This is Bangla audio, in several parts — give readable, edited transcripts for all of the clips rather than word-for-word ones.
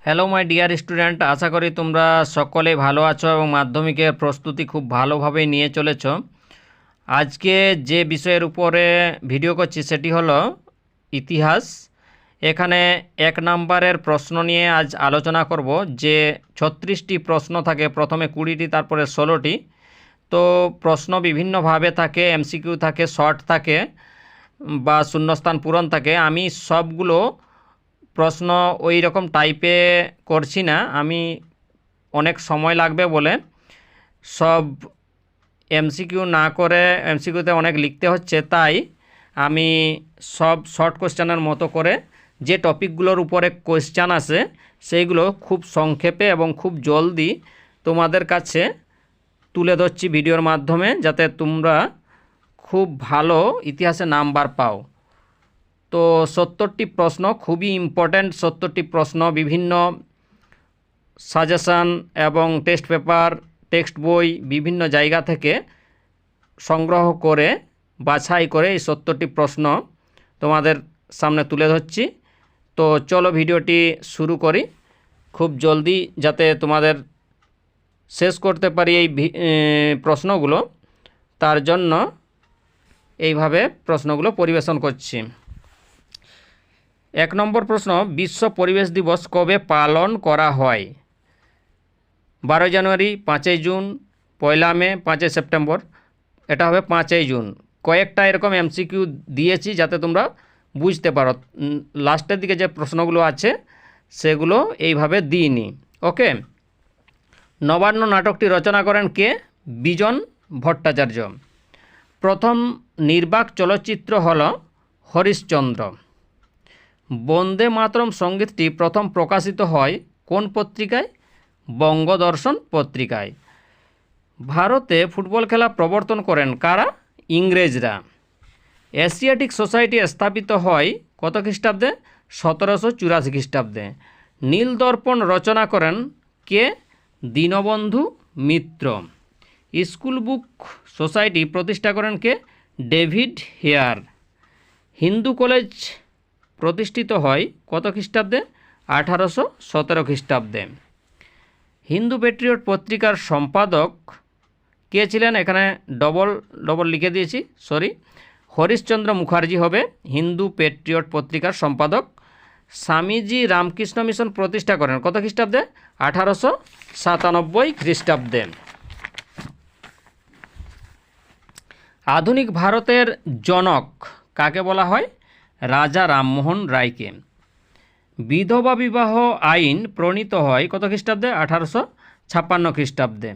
হ্যালো মাই ডিয়ার স্টুডেন্ট, আশা করি তোমরা সকলে ভালো আছো এবং মাধ্যমিকের প্রস্তুতি খুব ভালোভাবে নিয়ে চলেছো। আজকে যে বিষয়ের উপরে ভিডিও করছি সেটি হলো ইতিহাস। এখানে 1 নম্বরের প্রশ্ন নিয়ে আজ আলোচনা করব। যে 36টি প্রশ্ন থাকে, প্রথমে 20টি, তারপরে 16টি। তো প্রশ্ন বিভিন্নভাবে থাকে, এমসিকিউ থাকে, শর্ট থাকে বা শূন্যস্থান পূরণ থাকে। আমি সবগুলো প্রশ্ন ওই রকম টাইপে করছি না, আমি অনেক সময় লাগবে বলে সব এমসিকিউ না করে, এমসিকিউতে অনেক লিখতে হচ্ছে, তাই আমি সব শর্ট কোশ্চেনের মতো করে যে টপিকগুলোর উপরে কোশ্চেন আসে সেইগুলো খুব সংক্ষেপে এবং খুব জলদি তোমাদের কাছে তুলে ধরছি ভিডিওর মাধ্যমে, যাতে তোমরা খুব ভালো ইতিহাসে নাম্বার পাও। তো 70টি প্রশ্ন, খুবই ইম্পর্ট্যান্ট 70টি প্রশ্ন, বিভিন্ন সাজেশান এবং টেস্ট পেপার, টেক্সট বই বিভিন্ন জায়গা থেকে সংগ্রহ করে বাছাই করে এই 70টি প্রশ্ন তোমাদের সামনে তুলে ধরছি। তো চলো ভিডিওটি শুরু করি খুব জলদি, যাতে তোমাদের শেষ করতে পারি এই প্রশ্নগুলো। তার জন্য এইভাবে প্রশ্নগুলো পরিবেশন করছি। 1 নম্বর প্রশ্ন, বিশ্ব পরিবেশ দিবস কবে পালন করা হয়? 12 জানুয়ারি, 5 জুন, 1 মে, 5 সেপ্টেম্বর। এটা হবে 5 জুন। কয়েকটা এরকম এমসিকিউ দিয়েছি যাতে তোমরা বুঝতে পারো। লাস্টের দিকে যে প্রশ্নগুলো আছে সেগুলো এইভাবে দিইনি। ওকে। নবান্ন নাটকটি রচনা করেন কে? বিজন ভট্টাচার্য। প্রথম নির্বাক চলচ্চিত্র হল হরিশ্চন্দ্র। বন্দে মাতরম সঙ্গীতটি প্রথম প্রকাশিত হয় কোন পত্রিকায়? বঙ্গদর্শন পত্রিকায়। ভারতে ফুটবল খেলা প্রবর্তন করেন কারা? ইংরেজরা। এশিয়াটিক সোসাইটি স্থাপিত হয় কত খ্রিস্টাব্দে? 1784 খ্রিস্টাব্দে। নীলদর্পণ রচনা করেন কে? Dinabandhu Mitra. School book society প্রতিষ্ঠা করেন কে? David Hare. হিন্দু কলেজ প্রতিষ্ঠিত হয় কত খ্রিস্টাব্দে? 1817 খ্রিস্টাব্দে। হিন্দু প্যাট্রিয়ট পত্রিকার সম্পাদক কে ছিলেন? এখানে ডবল লিখে দিয়েছি, সরি, হরিশ্চন্দ্র মুখার্জি হবে হিন্দু প্যাট্রিয়ট পত্রিকার সম্পাদক। স্বামীজি রামকৃষ্ণ মিশন প্রতিষ্ঠা করেন কত খ্রিস্টাব্দে? 1897 খ্রিস্টাব্দে। আধুনিক ভারতের জনক কাকে বলা হয়? রাজা রামমোহন রায়কে। বিধবা বিবাহ আইন প্রণীত হয় কত খ্রিস্টাব্দে? 1856 খ্রিস্টাব্দে।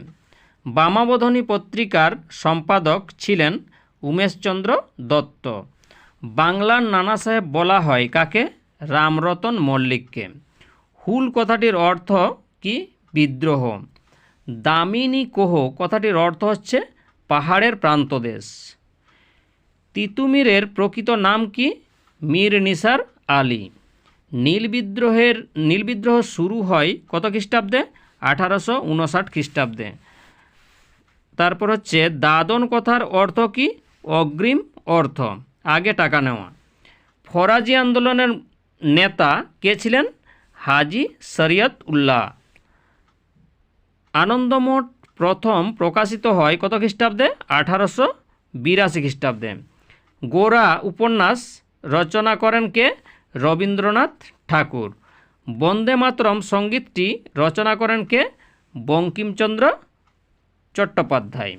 বামাবোধিনী পত্রিকার সম্পাদক ছিলেন উমেশচন্দ্র দত্ত। বাংলার নানা সাহেব বলা হয় কাকে? রামরতন মল্লিককে। হুল কথাটির অর্থ কি? বিদ্রোহ। দামিনী কোহ কথাটির অর্থ হচ্ছে পাহাড়ের প্রান্তদেশ। তিতুমিরের প্রকৃত নাম কি? মীর নিসার আলী। নীলবিদ্রোহ শুরু হয় কত খ্রিস্টাব্দে? 1859 খ্রিস্টাব্দে। তারপর হচ্ছে দাদন কথার অর্থ কি? অগ্রিম অর্থ, আগে টাকা নেওয়া। ফরাজি আন্দোলনের নেতা কে ছিলেন? হাজি শরিয়ত উল্লাহ। আনন্দমঠ প্রথম প্রকাশিত হয় কত খ্রিস্টাব্দে? 1882 খ্রিস্টাব্দে। গোরা উপন্যাস রচনা করেন কে? রবীন্দ্রনাথ ঠাকুর। বন্দে মাতরম সঙ্গীতটি রচনা করেন কে? বঙ্কিমচন্দ্র চট্টোপাধ্যায়।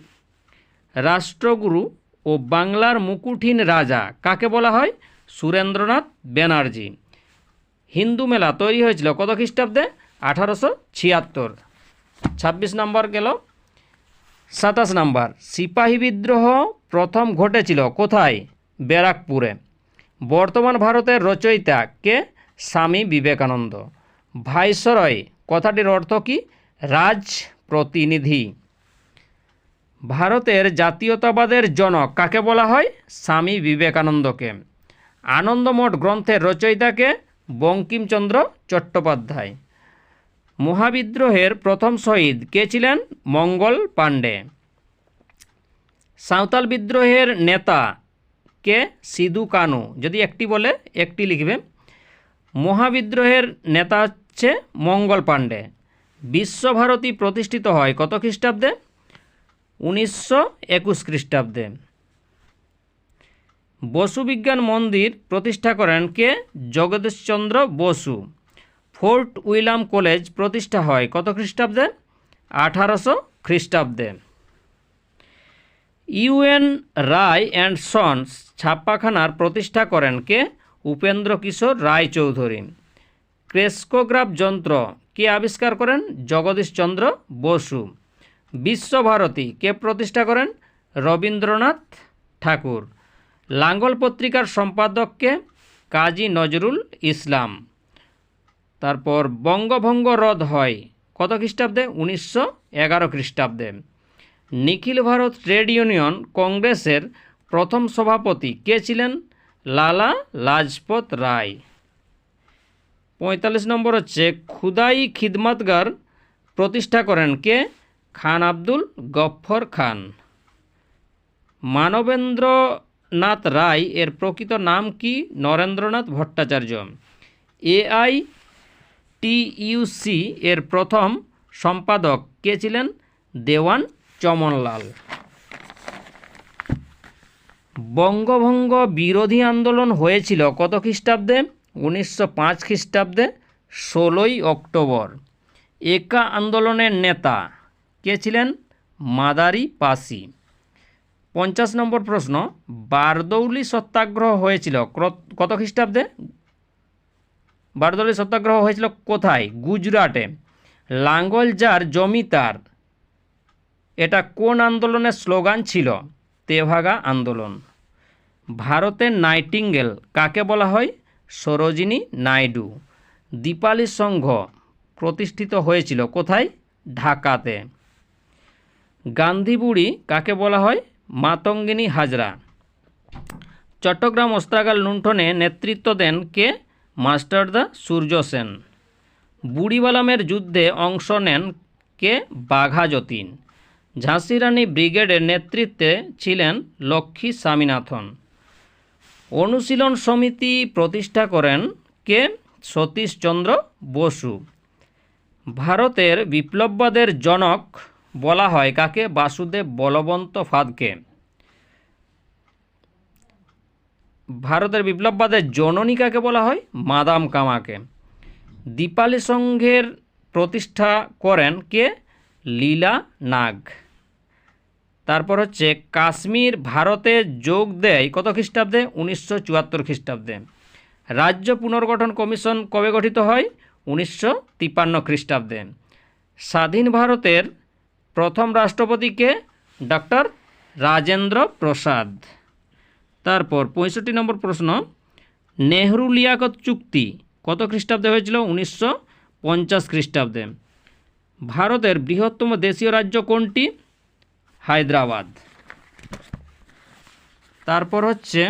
রাষ্ট্রগুরু ও বাংলার মুকুটহীন রাজা কাকে বলা হয়? সুরেন্দ্রনাথ ব্যানার্জি। হিন্দু মেলা তৈরি হয়েছিল কত খ্রিস্টাব্দে? 1876। 26 নম্বর গেল। 27 নম্বর, সিপাহী বিদ্রোহ প্রথম ঘটেছিল কোথায়? ব্যারাকপুরে। বর্তমান ভারতের রচয়িতা কে? স্বামী বিবেকানন্দ। ভাইসরয় কথাটির অর্থ কি? রাজ প্রতিনিধি। ভারতের জাতীয়তাবাদের জনক কাকে বলা হয়? স্বামী বিবেকানন্দকে। আনন্দমঠ গ্রন্থের রচয়িতাকে? বঙ্কিমচন্দ্র চট্টোপাধ্যায়। মহাবিদ্রোহের প্রথম শহীদ কে ছিলেন? মঙ্গল পাণ্ডে। সাঁওতাল বিদ্রোহের নেতা কে? সিধু কানু। যদি একটি বলে একটি লিখবে। মহাবিদ্রোহের নেতা হচ্ছে মঙ্গল পাণ্ডে। বিশ্বভারতী প্রতিষ্ঠিত হয় কত খ্রিস্টাব্দে? 1921 খ্রিস্টাব্দে। বসু বিজ্ঞান মন্দির প্রতিষ্ঠা করেন কে? Jagadishchandra Basu. Fort William college প্রতিষ্ঠা হয় কত খ্রিস্টাব্দে? 1800 খ্রিস্টাব্দে। ইউএন রায় অ্যান্ড সন্স ছাপ্পাখানার প্রতিষ্ঠা করেন কে? উপেন্দ্র কিশোর রায়চৌধুরী। ক্রেস্কোগ্রাফ যন্ত্র কে আবিষ্কার করেন? জগদীশচন্দ্র বসু। বিশ্বভারতী কে প্রতিষ্ঠা করেন? রবীন্দ্রনাথ ঠাকুর। লাঙ্গল পত্রিকার সম্পাদককে? কাজী নজরুল ইসলাম। তারপর বঙ্গভঙ্গ রদ হয় কত খ্রিস্টাব্দে? 1911 খ্রিস্টাব্দে। নিখিল ভারত ট্রেড ইউনিয়ন কংগ্রেসের প্রথম সভাপতি কে ছিলেন? লালা লাজপত রায়। 45 নম্বর হচ্ছে খুদাই খিদমতগার প্রতিষ্ঠা করেন কে? খান আব্দুল গফ্ফর খান। মানবেন্দ্রনাথ রায় এর প্রকৃত নাম কি? নরেন্দ্রনাথ ভট্টাচার্য। AITUC এর প্রথম সম্পাদক কে ছিলেন? দেওয়ান চমনলাল। বঙ্গভঙ্গ বিরোধী আন্দোলন হয়েছিল কত খ্রিস্টাব্দে? 1905 খ্রিস্টাব্দে 16ই অক্টোবর। একা আন্দোলনের নেতা কে ছিলেন? মাদারি পাসি। 50 নম্বর প্রশ্ন, বারদৌলি সত্যাগ্রহ হয়েছিল কত খ্রিস্টাব্দে? বারদৌলি সত্যাগ্রহ হয়েছিল কোথায়? গুজরাটে। লাঙ্গল যার জমি তার, এটা কোন আন্দোলনের স্লোগান ছিল? তেভাগা আন্দোলন। ভারতের নাইটিঙ্গেল কাকে বলা হয়? সরোজিনী নাইডু। দীপালি সংঘ প্রতিষ্ঠিত হয়েছিল কোথায়? ঢাকাতে। গান্ধী বুড়ি কাকে বলা হয়? মাতঙ্গিনী হাজরা। চট্টগ্রাম অস্ত্রাগার লুণ্ঠনে নেতৃত্ব দেন কে? মাস্টারদা সূর্য সেন। বুড়িবালামের যুদ্ধে অংশ নেন কে? বাঘা যতীন। ঝাঁসি রানী ব্রিগেডের নেতৃত্বে ছিলেন লক্ষ্মী স্বামীনাথন। অনুশীলন সমিতি প্রতিষ্ঠা করেন কে? সতীশচন্দ্র বসু। ভারতের বিপ্লববাদের জনক বলা হয় কাকে? বাসুদেব বলবন্ত ফাদকে। ভারতের বিপ্লববাদের জননী কাকে বলা হয়? মাদাম কামাকে। দীপালি সংঘের প্রতিষ্ঠা করেন কে? লীলা নাগ। তারপর হচ্ছে কাশ্মীর ভারতে যোগ দেয় কত খ্রিস্টাব্দে? 1974 খ্রিস্টাব্দে। রাজ্য পুনর্গঠন কমিশন কবে গঠিত হয়? 1953 খ্রিস্টাব্দে। স্বাধীন ভারতের প্রথম রাষ্ট্রপতিকে? ডক্টর রাজেন্দ্র প্রসাদ। তারপর 65 নম্বর প্রশ্ন, নেহরু লিয়াকত চুক্তি কত খ্রিস্টাব্দে হয়েছিল? 1950 খ্রিস্টাব্দে। ভারতের বৃহত্তম দেশীয় রাজ্য কোনটি? হায়দ্রাবাদ। তারপর হচ্ছে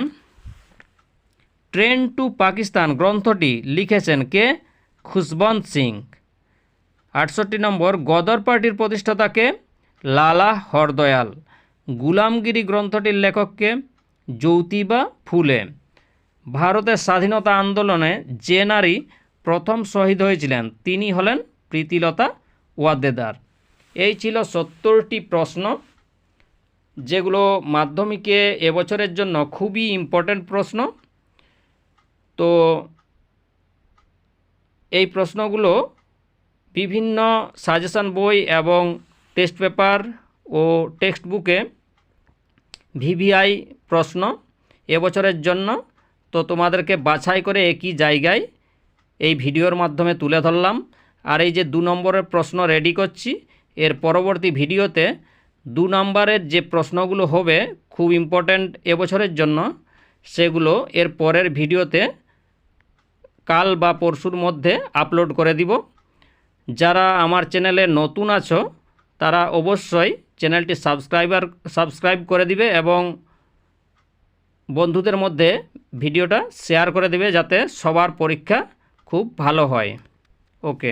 ট্রেন টু পাকিস্তান গ্রন্থটি লিখেছেন কে? খুশবন্ত সিং। 68 নম্বর, গদর পার্টির প্রতিষ্ঠাতাকে? লালা হরদয়াল। গুলামগিরি গ্রন্থটির লেখককে? জ্যোতিবা ফুলে। ভারতের স্বাধীনতা আন্দোলনে যে নারী প্রথম শহীদ হয়েছিলেন তিনি হলেন প্রীতিলতা ওয়াদ্দেদার। এই ছিল 70টি প্রশ্ন, যেগুলো মাধ্যমিকে এবছরের জন্য খুবই ইম্পর্ট্যান্ট প্রশ্ন। তো এই প্রশ্নগুলো বিভিন্ন সাজেশন বই এবং টেস্ট পেপার ও টেক্সট বুকে ভিভিআই প্রশ্ন এবছরের জন্য। তো তোমাদেরকে বাছাই করে একই জায়গায় এই ভিডিওর মাধ্যমে তুলে ধরলাম। আর এই যে 2 নম্বরের প্রশ্ন রেডি করছি, এর পরবর্তী ভিডিওতে 2 নম্বরের যে প্রশ্নগুলো হবে খুব ইম্পর্ট্যান্ট এবছরের জন্য, সেগুলো এর পরের ভিডিওতে কাল বা পরশুর মধ্যে আপলোড করে দিব। যারা আমার চ্যানেলে নতুন আছো তারা অবশ্যই চ্যানেলটি সাবস্ক্রাইব করে দিবে এবং বন্ধুদের মধ্যে ভিডিওটা শেয়ার করে দিবে, যাতে সবার পরীক্ষা খুব ভালো হয়। ওকে।